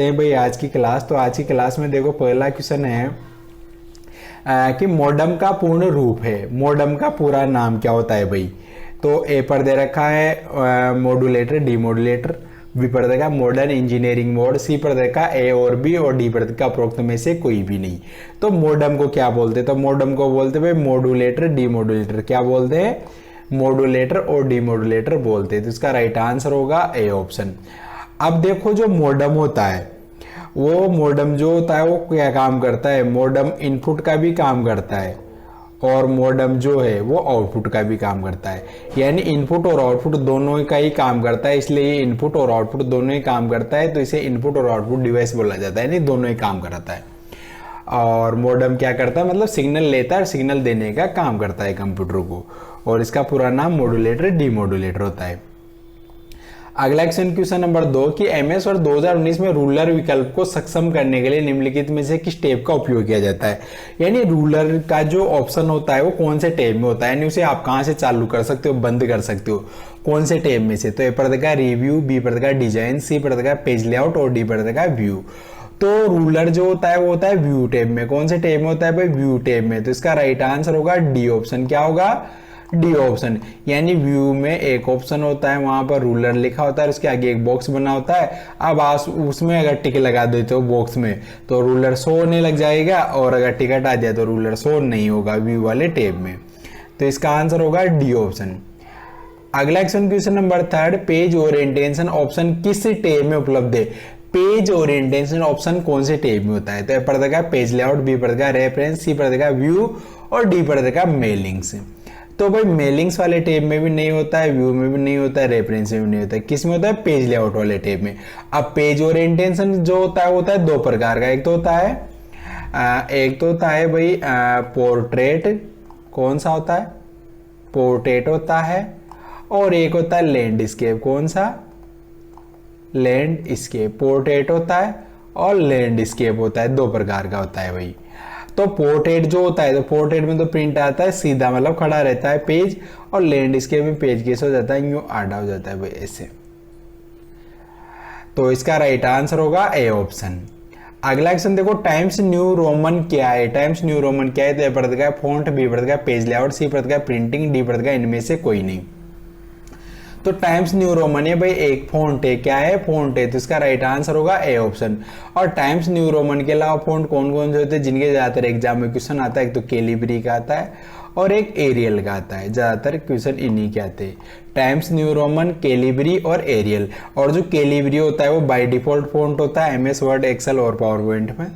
भाई आज की क्लास। तो आज की क्लास में देखो पहला क्वेश्चन है कि मॉडम का पूर्ण रूप है। मॉडम का पूरा नाम क्या होता है भाई? तो ए पर दे रखा है मॉड्यूलेटर, डीमॉड्यूलेटर। बी पर देखा मॉडर्न इंजीनियरिंग मोड। सी पर देखा ए और बी, और डी पर देखा उपरोक्त में से कोई भी नहीं। तो मॉडम को क्या बोलते? तो मॉडम को बोलते भाई मॉड्यूलेटर, डीमॉड्यूलेटर। क्या बोलते हैं? मॉड्यूलेटर और डीमॉड्यूलेटर बोलते हैं। तो इसका राइट आंसर होगा ए ऑप्शन। अब देखो जो मॉडम होता है, वो मॉडम जो होता है वो क्या काम करता है? मॉडम इनपुट का भी काम करता है और मॉडम जो है वो आउटपुट का भी काम करता है। यानी इनपुट और आउटपुट दोनों का ही काम करता है, इसलिए ये इनपुट और आउटपुट दोनों ही काम करता है, तो इसे इनपुट और आउटपुट डिवाइस बोला जाता है। यानी दोनों ही काम करता है। और मॉडम क्या करता है? मतलब सिग्नल लेता है और सिग्नल देने का काम करता है कंप्यूटर को, और इसका पूरा नाम मॉड्यूलेटर, डीमॉड्यूलेटर होता है। अगला क्वेश्चन नंबर 2 कि एमएस और 2019 में रूलर विकल्प को सक्षम करने के लिए निम्नलिखित में से किस टैब का उपयोग किया जाता है? यानी रूलर का जो ऑप्शन होता है वो कौन से टैब में होता है? यानी उसे आप कहां से चालू कर सकते हो, बंद कर सकते हो, कौन से टैब में से? तो ए पर देखा रिव्यू, बी पर देखा डिजाइन, सी पर देखा पेज लेआउट और डी पर देखा व्यू। तो रूलर जो होता है वो होता है व्यू टैब में। कौन से टैब में होता है भाई? व्यू टैब में। तो इसका राइट आंसर होगा डी ऑप्शन। क्या होगा? D option. यानी व्यू में एक ऑप्शन होता है, वहां पर रूलर लिखा होता है, उसके आगे एक बॉक्स बना होता है। अब आप उसमें अगर टिक लगा देते हो बॉक्स में तो रूलर शो होने लग जाएगा, और अगर टिक हटा दिया तो रूलर शो नहीं होगा व्यू वाले टैब में। तो इसका आंसर होगा डी ऑप्शन। अगला question number 3 page orientation option किस टैब में उपलब्ध है? पेज ओरिएंटेशन ऑप्शन कौन से टैब में होता है? तो ए पर देखा पेज लेआउट, बी पर देखा रेफरेंस, सी पर देखा व्यू और डी पर देखा मेलिंग्स। तो भाई मेलिंग्स वाले टैब में भी नहीं होता है, व्यू में भी नहीं होता है, रेफरेंस में भी नहीं होता है। किस में होता है? पेज लेआउट वाले टैब में। अब पेज ओरिएंटेशन जो होता है वो होता है दो प्रकार का। एक तो होता है भाई पोर्ट्रेट। कौन सा होता है? पोर्ट्रेट होता है। और एक होता है लैंडस्केप। कौन सा? लैंडस्केप। पोर्ट्रेट होता है और लैंडस्केप होता है, दो प्रकार का होता है भाई। तो पोर्ट्रेट जो होता है, तो पोर्ट्रेट में तो प्रिंट आता है सीधा, मतलब खड़ा रहता है पेज, और लैंडस्केप में पेज कैसे हो जाता है? यूं आड़ा हो जाता है भाई, ऐसे। तो इसका राइट आंसर होगा ए ऑप्शन। अगला क्वेश्चन देखो टाइम्स न्यू रोमन क्या है? टाइम्स न्यू रोमन क्या है? तो ए पर देखा है फॉन्ट, बी पर देखा है पेज लेआउट, सी पर देखा है प्रिंटिंग, डी पर देखा है इनमें से कोई नहीं। तो टाइम्स न्यू रोमन है भाई, एक फॉन्ट है। क्या है? फॉन्ट है। तो इसका राइट आंसर होगा ए ऑप्शन। और टाइम्स न्यू रोमन के अलावा फॉन्ट कौन कौन से होते हैं जिनके ज्यादातर एग्जाम में क्वेश्चन आता है? एक तो कैलिब्री का आता है और एक एरियल का आता है। ज्यादातर क्वेश्चन इन्हीं के आते हैं, टाइम्स न्यू रोमन, कैलिब्री और एरियल। और जो कैलिब्री होता है वो बाय डिफॉल्ट फॉन्ट होता है एमएस वर्ड, एक्सेल और पावर पॉइंट में।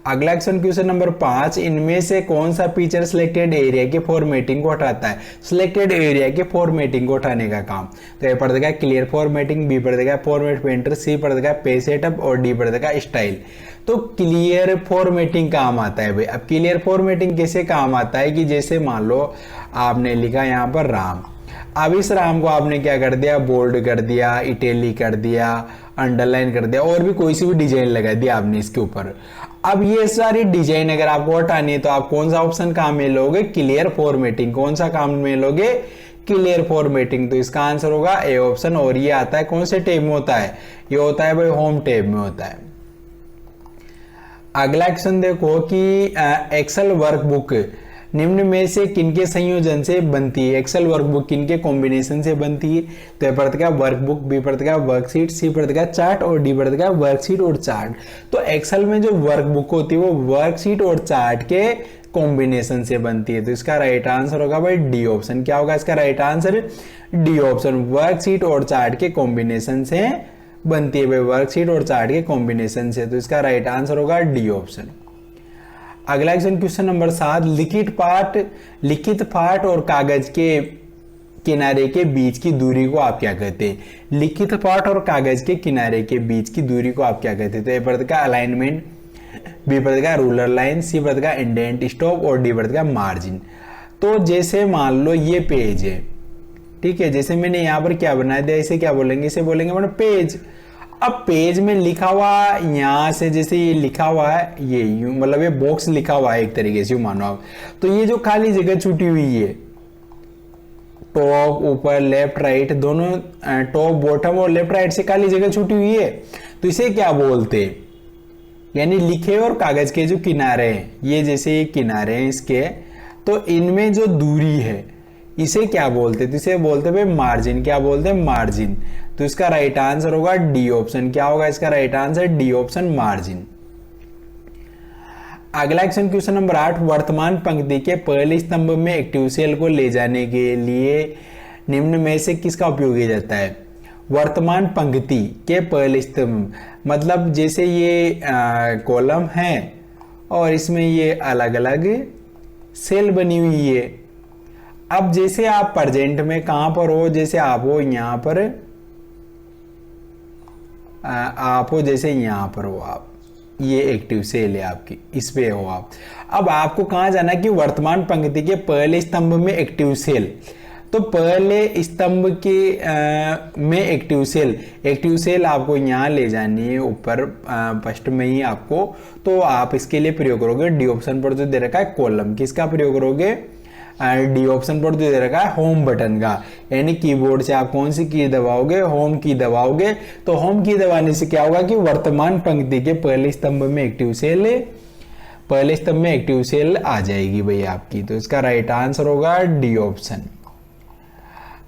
अगला क्वेश्चन नंबर 5 इनमें से कौन सा फीचर सिलेक्टेड एरिया के फॉर्मेटिंग को हटाता है? सिलेक्टेड एरिया के फॉर्मेटिंग को हटाने का काम। तो ए पर देखा क्लियर फॉर्मेटिंग, बी पर देखा फॉर्मेट पेंटर, सी पर देखा पेज सेटअप और डी पर देखा स्टाइल। तो क्लियर फॉर्मेटिंग काम आता है भाई। अब क्लियर फॉर्मेटिंग कैसे काम आता है कि जैसे मान लो आपने लिखा यहाँ पर राम, अब इस राम को आपने क्या कर दिया? बोल्ड कर दिया, इटैली कर दिया, अंडरलाइन कर दिया, और भी कोई सी भी डिजाइन लगा दिया आपने इसके ऊपर। अब ये सारी डिजाइन अगर आपको हटानी है तो आप कौन सा ऑप्शन काम में लोगे? Clear formatting. कौन सा काम में लोगे? Clear formatting. तो इसका आंसर होगा ए ऑप्शन। और ये आता है कौन से टैब में होता है? ये होता है भाई होम टैब में होता है। अगला क्वेश्चन देखो कि एक्सेल वर्कबुक निम्न में से किनके संयोजन से बनती है? एक्सेल वर्कबुक किनके कॉम्बिनेशन से बनती है? तो ए पर देखा वर्कबुक, बी पर देखा वर्कशीट, सी पर देखा चार्ट और डी पर देखा वर्कशीट और चार्ट। तो एक्सेल में जो वर्कबुक होती है वो वर्कशीट और चार्ट के कॉम्बिनेशन से बनती है। तो इसका राइट आंसर होगा भाई डी ऑप्शन। क्या होगा इसका right answer? D option. Worksheet और चार्ट के कॉम्बिनेशन से बनती है भाई, वर्कशीट और चार्ट के कॉम्बिनेशन से। तो इसका राइट आंसर होगा डी ऑप्शन। अगला क्वेश्चन नंबर 7 लिखित पाठ और कागज के किनारे के बीच की दूरी को आप क्या कहते हैं? लिखित पाठ और कागज के किनारे के बीच की दूरी को आप क्या कहते हैं? तो ए पर देखा अलाइनमेंट, बी पर देखा रूलर लाइन, सी पर देखा इंडेंट स्टॉप और डी पर देखा मार्जिन। तो जैसे मान लो ये पेज है, ठीक है, जैसे मैंने यहाँ पर क्या बना दिया, इसे क्या बोलेंगे? इसे बोलेंगे मतलब पेज। अब पेज में लिखा हुआ यहां से, जैसे ये लिखा हुआ है, ये यूं मतलब ये बॉक्स लिखा हुआ है एक तरीके से, यूं मानो आप। तो ये जो खाली जगह छूटी हुई है, टॉप ऊपर लेफ्ट राइट दोनों, टॉप बॉटम और लेफ्ट राइट से खाली जगह छूटी हुई है, तो इसे क्या बोलते, यानी लिखे और कागज के जो किनारे हैं, ये जैसे ये किनारे हैं इसके, तो इनमें जो दूरी है इसे क्या बोलते, तो इसे बोलते भाई मार्जिन। क्या बोलते हैं, मार्जिन। तो इसका राइट आंसर होगा डी ऑप्शन। क्या होगा इसका right answer, D option, margin. अगला क्वेश्चन नंबर 8, वर्तमान पंक्ति के पहले स्तंभ में एक्टिव सेल को ले जाने के लिए निम्न में से किसका उपयोग किया जाता है। वर्तमान पंक्ति के पहले स्तंभ मतलब जैसे ये कॉलम है और इसमें ये अलग अलग सेल बनी हुई है। अब जैसे आप प्रेजेंट में कहां पर हो, जैसे आप हो यहां पर, आप हो जैसे यहां पर हो आप, ये एक्टिव सेल है आपकी, इस पे हो आप। अब आपको कहां जाना है कि वर्तमान पंक्ति के पहले स्तंभ में एक्टिव सेल, तो पहले स्तंभ के में एक्टिव सेल आपको यहां ले जानी है ऊपर फर्स्ट में ही आपको। तो आप इसके लिए प्रयोग करोगे डी ऑप्शन पर जो दे रखा है कॉलम, किसका प्रयोग करोगे, डी ऑप्शन पर जो दे रखा है होम बटन का, यानी कीबोर्ड से आप कौन सी की दबाओगे, होम की दबाओगे। तो होम की दबाने से क्या होगा कि वर्तमान पंक्ति के पहले स्तंभ में एक्टिव सेल आ जाएगी भाई आपकी। तो इसका राइट आंसर होगा डी ऑप्शन।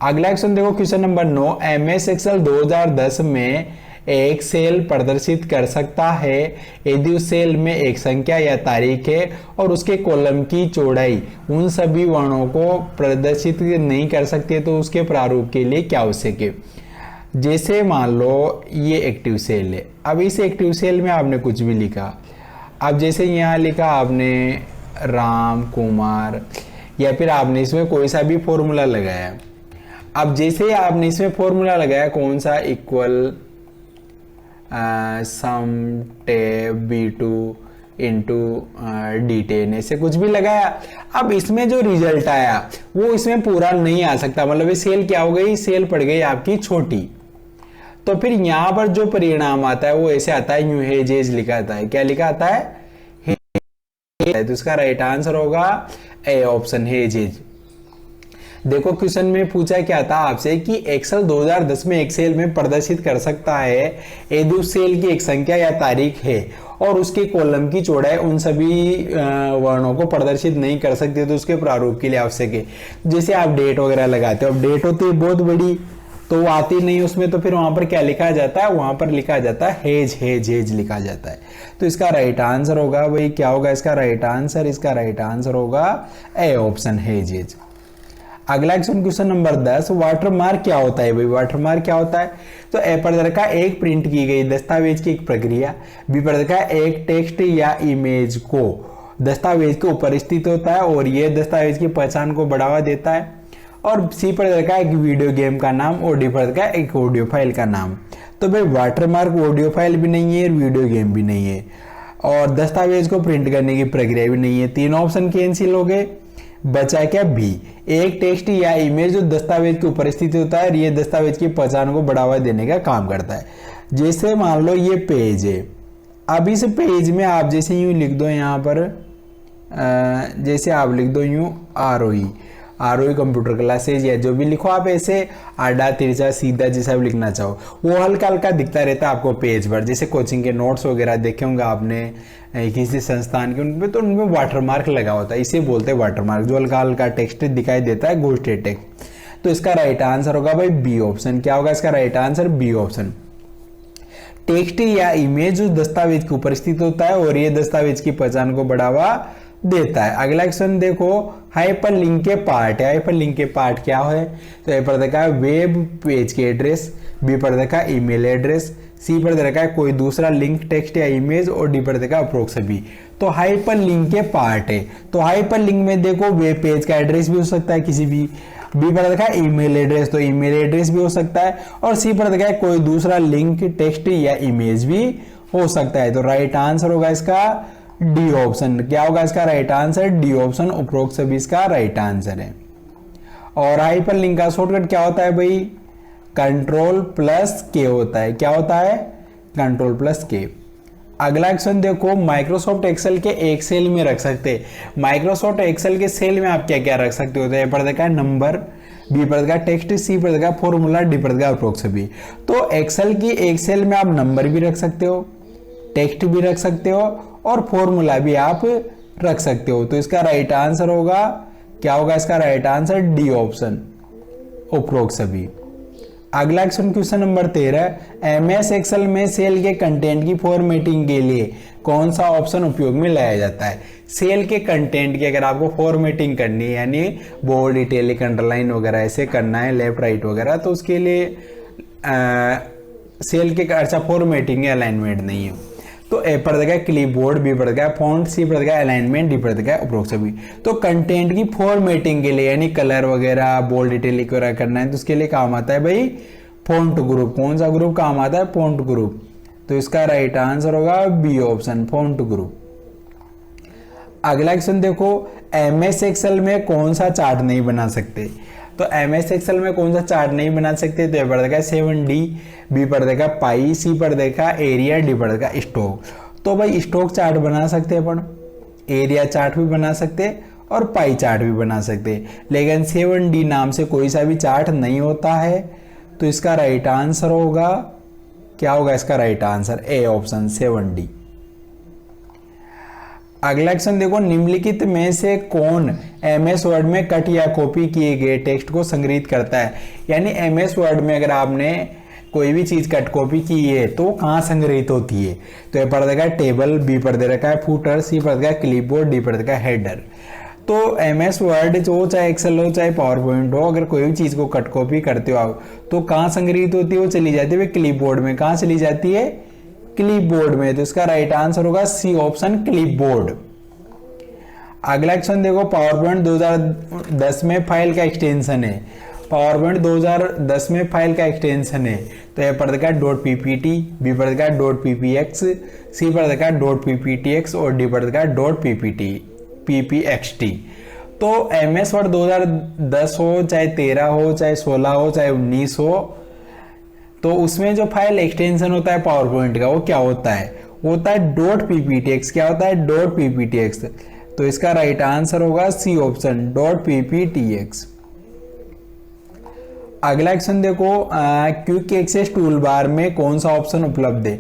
अगला क्वेश्चन देखो, क्वेश्चन नंबर 9, एमएस एक्सेल 2010 में एक सेल प्रदर्शित कर सकता है यदि उस सेल में एक संख्या या तारीख है और उसके कॉलम की चौड़ाई उन सभी वर्णों को प्रदर्शित नहीं कर सकती है, तो उसके प्रारूप के लिए क्या आवश्यक है। जैसे मान लो ये एक्टिव सेल है, अब इस एक्टिव सेल में आपने कुछ भी लिखा, अब जैसे यहाँ लिखा आपने राम कुमार, या फिर आपने इसमें कोई सा भी फॉर्मूला लगाया। अब जैसे आपने इसमें फॉर्मूला लगाया कौन सा, इक्वल सम टेब B2 इंटू D10, ऐसे कुछ भी लगाया। अब इसमें जो रिजल्ट आया वो इसमें पूरा नहीं आ सकता, मतलब ये सेल क्या हो गई, सेल पड़ गई आपकी छोटी। तो फिर यहां पर जो परिणाम आता है वो ऐसे आता है, यूं हेजेज लिखा आता है। क्या लिखा आता है, हेजेज। तो इसका राइट आंसर होगा ए ऑप्शन, हेजेज। देखो क्वेश्चन में पूछा क्या था आपसे कि एक्सेल 2010 में एक सेल में प्रदर्शित कर सकता है यदि उस सेल की एक संख्या या तारीख है और उसके कॉलम की चौड़ाई उन सभी वर्णों को प्रदर्शित नहीं कर सकती, तो उसके प्रारूप के लिए आवश्यक है। जैसे आप डेट वगैरह लगाते हो, अब डेट होती है बहुत बड़ी तो वो आती नहीं उसमें, तो फिर वहां पर क्या लिखा जाता है, वहां पर लिखा जाता है हेज, हेज, हेज लिखा जाता है। तो इसका राइट आंसर होगा भाई, क्या होगा इसका राइट आंसर, इसका राइट आंसर होगा ए ऑप्शन, हेज, हेज। अगला क्वेश्चन नंबर 10, वाटरमार्क क्या होता है भाई, वाटरमार्क क्या होता है। तो ए पर रखा एक प्रिंट की गई दस्तावेज की एक प्रक्रिया, बी पर रखा एक टेक्स्ट या इमेज को दस्तावेज के ऊपर स्थित होता है और यह दस्तावेज की पहचान को बढ़ावा देता है, और सी पर रखा एक वीडियो गेम का नाम और डी पर रखा एक ऑडियो फाइल का नाम। तो भाई वाटरमार्क ऑडियो फाइल भी नहीं है, वीडियो गेम भी नहीं है, और दस्तावेज को प्रिंट करने की प्रक्रिया भी नहीं है। तीनों ऑप्शन कैंसिल हो गए, बचा क्या बी, एक टेक्स्ट या इमेज जो दस्तावेज के ऊपर स्थित होता है और ये दस्तावेज की पहचान को बढ़ावा देने का काम करता है। जैसे मान लो ये पेज है, अब इस पेज में आप जैसे यूं लिख दो यहाँ पर, जैसे आप लिख दो यूं आरोही कंप्यूटर क्लासेज, या जो भी लिखो आप ऐसे आड़ा तिरछा सीधा जैसा भी लिखना चाहो, वो हल्का हल्का दिखता रहता है आपको पेज पर। जैसे कोचिंग के नोट्स वगैरह देखे होंगे आपने किसी संस्थान के, उनमें तो उनमें वाटरमार्क लगा होता है, इसे बोलते हैं वाटरमार्क, जो हल्का हल्का टेक्स्ट दिखाई देता है, घोषित टेक्स्ट। तो इसका राइट आंसर होगा भाई बी ऑप्शन। क्या होगा इसका right answer, B option. Text या इमेज जो दस्तावेज के ऊपर स्थित होता है और ये दस्तावेज की पहचान को बढ़ावा देता है। अगला क्वेश्चन देखो, हाइपर लिंक के पार्ट है। हाइपर लिंक के पार्ट क्या है, तो ए पर देखा है वेब पेज के एड्रेस, बी पर देखा है ईमेल एड्रेस, सी पर देखा है कोई दूसरा लिंक टेक्स्ट या इमेज, और डी पर देखा अप्रोक्स भी। तो हाइपर लिंक के पार्ट है, तो हाइपर लिंक में देखो वेब पेज का एड्रेस भी हो सकता है किसी भी, बी पर देखा है ईमेल एड्रेस, तो ईमेल एड्रेस भी हो सकता है, और सी पर देखा है कोई दूसरा लिंक टेक्स्ट या इमेज भी हो सकता है। तो राइट आंसर होगा इसका डी ऑप्शन। क्या होगा इसका राइट आंसर, डी ऑप्शन, उपरोक्त सभी इसका राइट आंसर है। और हाइपर लिंक का शॉर्टकट क्या होता है भाई, कंट्रोल प्लस के होता है। क्या होता है, कंट्रोल प्लस के। अगला क्वेश्चन देखो, माइक्रोसॉफ्ट एक्सेल के एक सेल में रख सकते हैं। माइक्रोसॉफ्ट एक्सेल के सेल में आप क्या क्या रख सकते हो, तो ये पर देखा है नंबर, बी पर देगा टेक्स्ट, सी पर देगा फॉर्मूला, डी पर देगा अप्रोक्स। तो एक्सेल की एक सेल में आप नंबर भी रख सकते हो, टेक्स्ट भी रख सकते हो और फॉर्मूला भी आप रख सकते हो। तो इसका राइट आंसर होगा, क्या होगा इसका right answer? D option, approx. अगला क्वेश्चन नंबर 13, एमएस एक्सेल में सेल के कंटेंट की फॉर्मेटिंग के लिए कौन सा ऑप्शन उपयोग में लाया जाता है? सेल के कंटेंट की अगर आपको फॉर्मेटिंग करनी है, यानी बोल्ड, इटैलिक, अंडरलाइन वगैरह ऐसे करना है, लेफ्ट राइट वगैरह, तो उसके लिए सेल के अच्छा फॉर्मेटिंग है, अलाइनमेंट नहीं है। तो ए पर देगा क्लिपबोर्ड, बी पर देगा फॉन्ट, सी पर देगा अलाइनमेंट, डी पर देगा अप्रोक्स। तो कंटेंट की फॉर्मेटिंग के लिए यानी कलर वगैरह, बोल्ड, इटैलिक वगैरह करना है, तो उसके लिए काम आता है भाई फॉन्ट ग्रुप। कौन सा ग्रुप काम आता है? Font group. तो इसका राइट आंसर होगा बी ऑप्शन, फॉन्ट ग्रुप। अगला क्वेश्चन देखो, एमएस एक्सेल में कौन सा चार्ट नहीं बना सकते? तो एमएस एक्सेल में कौन सा चार्ट नहीं बना सकते? तो ए पर देगा 7D, बी पर देगा पाई, सी पर देगा एरिया, डी पर देगा स्टॉक। तो भाई स्टॉक चार्ट बना सकते हैं अपन, एरिया चार्ट भी बना सकते और पाई चार्ट भी बना सकते, लेकिन 7D नाम से कोई सा भी चार्ट नहीं होता है। तो इसका राइट आंसर होगा, क्या होगा इसका right answer? A option, 7D। अगला क्वेश्चन देखो, निम्नलिखित में से कौन एमएस वर्ड में कट या कॉपी किए गए टेक्स्ट को संग्रहित करता है? यानी एमएस वर्ड में अगर आपने कोई भी चीज कट कॉपी की है तो कहाँ संग्रहित होती है? तो ए पर देगा टेबल, बी पर दे रखा है फूटर, सी पर देगा क्लिपबोर्ड, डी पर देगा हेडर। तो एमएस वर्ड जो चाहे एक्सेल हो चाहे पावर पॉइंट हो, अगर कोई भी चीज को कट कॉपी करते हो आप तो कहाँ संग्रहित होती है? वो चली जाती है क्लिपबोर्ड में। कहाँ चली जाती है? क्लिपबोर्ड में। तो इसका राइट आंसर होगा सी ऑप्शन, क्लिपबोर्ड। अगला क्वेश्चन देखो, पावर पॉइंट 2010 में फाइल का एक्सटेंशन है। पावर पॉइंट 2010 में फाइल का एक्सटेंशन है। तो ए पर देगा .ppt, बी पर देगा .ppx, सी पर देगा .pptx और डी पर देगा .ppxt। तो एमएस वर्ड 2010 हो चाहे 13 हो चाहे 16 हो चाहे 19 हो, तो उसमें जो फाइल एक्सटेंशन होता है पावर पॉइंट का, वो क्या होता है? वो होता है .pptx। क्या होता है? .pptx। तो इसका राइट आंसर होगा सी ऑप्शन, .pptx। अगला क्वेश्चन देखो, क्विक एक्सेस टूल बार में कौन सा ऑप्शन उपलब्ध है?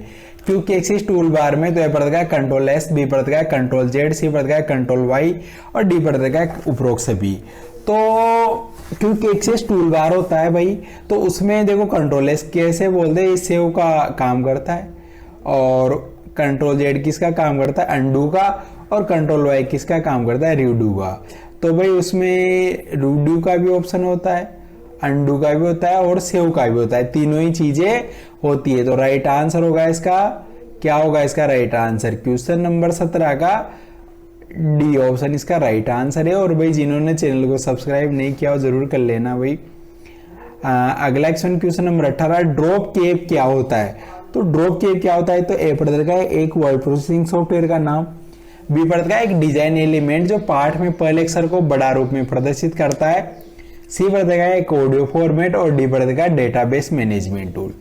क्विक एक्सेस टूल बार में तो ए पर देगा Ctrl+, बी पर देगा Ctrl+Z, सी पर देगा Ctrl+Y और डी पर देगा अप्रोक्स भी। तो क्विक एक्सेस टूल बार होता है भाई, तो उसमें देखो Ctrl+, कैसे बोलते हैं, सेव का काम करता है, और Ctrl+Z किसका काम करता है? अंडू का, और Ctrl+Y किसका काम करता है? रीडू का। तो भाई उसमें रीडू का भी ऑप्शन होता है, अंडू का भी होता है और सेव का भी होता है, तीनों ही चीजें होती है। तो राइट आंसर होगा इसका, क्या होगा इसका राइट आंसर? क्वेश्चन नंबर 17 का डी ऑप्शन इसका राइट आंसर है। और भाई जिन्होंने चैनल को सब्सक्राइब नहीं किया हो जरूर कर लेना भाई। अगला क्वेश्चन नंबर 18, ड्रॉप कैप क्या होता है? तो ड्रॉप कैप क्या होता है? तो ए पर देगा एक वर्ड प्रोसेसिंग सॉफ्टवेयर का नाम, बी पर देगा एक डिजाइन एलिमेंट जो पाठ में पहले अक्षर को बड़ा रूप में प्रदर्शित करता है, सी पर देगा एक ऑडियो फॉर्मेट और डी पर देगा डेटाबेस मैनेजमेंट टूल।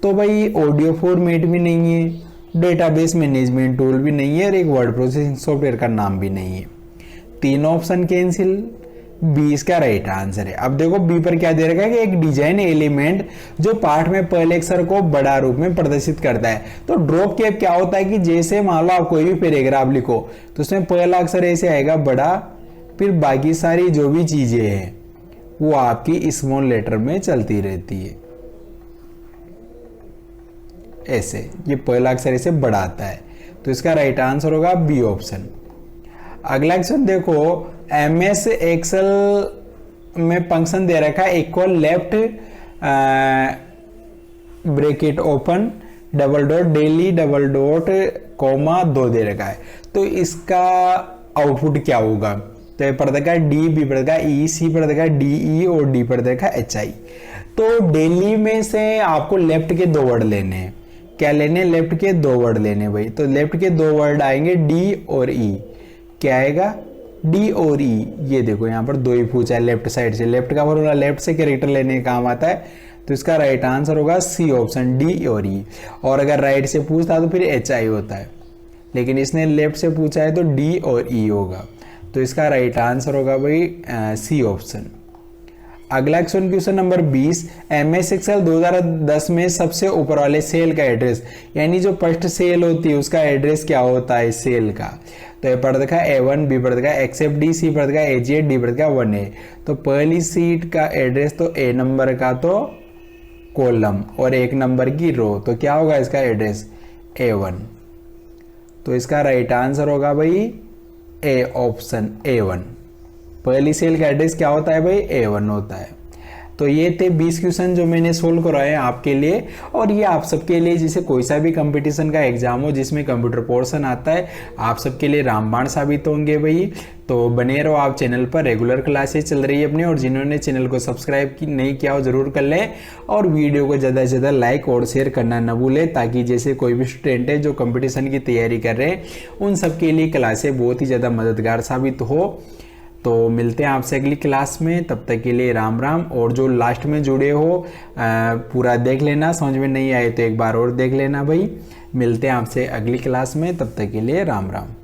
तो भाई ऑडियो फॉर्मेट भी नहीं है, डेटाबेस मैनेजमेंट टूल भी नहीं है और एक वर्ड प्रोसेसिंग सॉफ्टवेयर का नाम भी नहीं है। तीनों ऑप्शन कैंसिल, बी इसका राइट आंसर है। अब देखो बी पर क्या दे रखा है कि एक डिजाइन एलिमेंट जो पाठ में पहले अक्षर को बड़ा रूप में प्रदर्शित करता है। तो ड्रॉप कैप क्या होता है कि जैसे मान लो आप कोई भी पैराग्राफ लिखो तो उसमें पहला अक्षर ऐसे आएगा बड़ा, फिर बाकी सारी जो भी चीजें हैं वो आपकी स्मॉल लेटर में चलती रहती है ऐसे, ये पहला अक्षर ऐसे बढ़ाता है। तो इसका राइट आंसर होगा बी ऑप्शन। अगला क्वेश्चन देखो, एमएस एक्सेल में फंक्शन दे रखा है equal left bracket open double dot daily double dot comma 2 दे रखा है। तो इसका आउटपुट क्या होगा? तो ए पर देखा डी, बी पर देखा ई, सी पर देखा डी ई और डी पर देखा एच आई। तो डेली में से आपको लेफ्ट के 2 वर्ड लेने हैं। क्या लेने? लेफ्ट के 2 वर्ड लेने भाई। तो लेफ्ट के 2 वर्ड आएंगे डी और ई। क्या आएगा? डी और ई। ये देखो यहाँ पर 2 ही पूछा है लेफ्ट साइड से, लेफ्ट का फॉर्मूला लेफ्ट से कैरेक्टर लेने का काम आता है। तो इसका राइट आंसर होगा सी ऑप्शन, डी और ई। और अगर राइट से पूछता तो फिर एच आई होता है, लेकिन इसने लेफ्ट से पूछा है तो डी और ई होगा। तो इसका राइट आंसर होगा भाई सी ऑप्शन। अगला क्वेश्चन नंबर 20, MS एक्सेल 2010 में सबसे ऊपर वाले सेल का एड्रेस, यानी जो फर्स्ट सेल होती है उसका एड्रेस क्या होता है सेल का। तो ए पढ़ देखा A1, बी पढ़ देखा XFD, सी पढ़ देखा AG, डी पढ़ देखा 1A। तो पहली सीट का एड्रेस तो A नंबर का तो कॉलम और 1 नंबर की रो, तो क्या होगा इसका एड्रेस A1। तो इसका राइट आंसर होगा भाई ए, ऑप्शन A1। पहली सेल का एड्रेस क्या होता है भाई A1 होता है। तो ये थे 20 क्वेश्चन जो मैंने सोल्व करवाए आपके लिए, और ये आप सबके लिए जैसे कोई सा भी कंपटीशन का एग्जाम हो जिसमें कंप्यूटर पोर्शन आता है, आप सबके लिए रामबाण साबित होंगे भाई। तो बने रहो आप चैनल पर, रेगुलर क्लासेस चल रही है अपनी, और जिन्होंने चैनल को सब्सक्राइब नहीं किया हो जरूर कर लें, और वीडियो को ज़्यादा से ज़्यादा लाइक और शेयर करना न भूलें, ताकि जैसे कोई भी स्टूडेंट है जो कंपटीशन की तैयारी कर रहे हैं उन सबके लिए क्लासेस बहुत ही ज़्यादा मददगार साबित हो। तो मिलते हैं आपसे अगली क्लास में, तब तक के लिए राम राम। और जो लास्ट में जुड़े हो पूरा देख लेना, समझ में नहीं आए तो एक बार और देख लेना भाई। मिलते हैं आपसे अगली क्लास में, तब तक के लिए राम राम।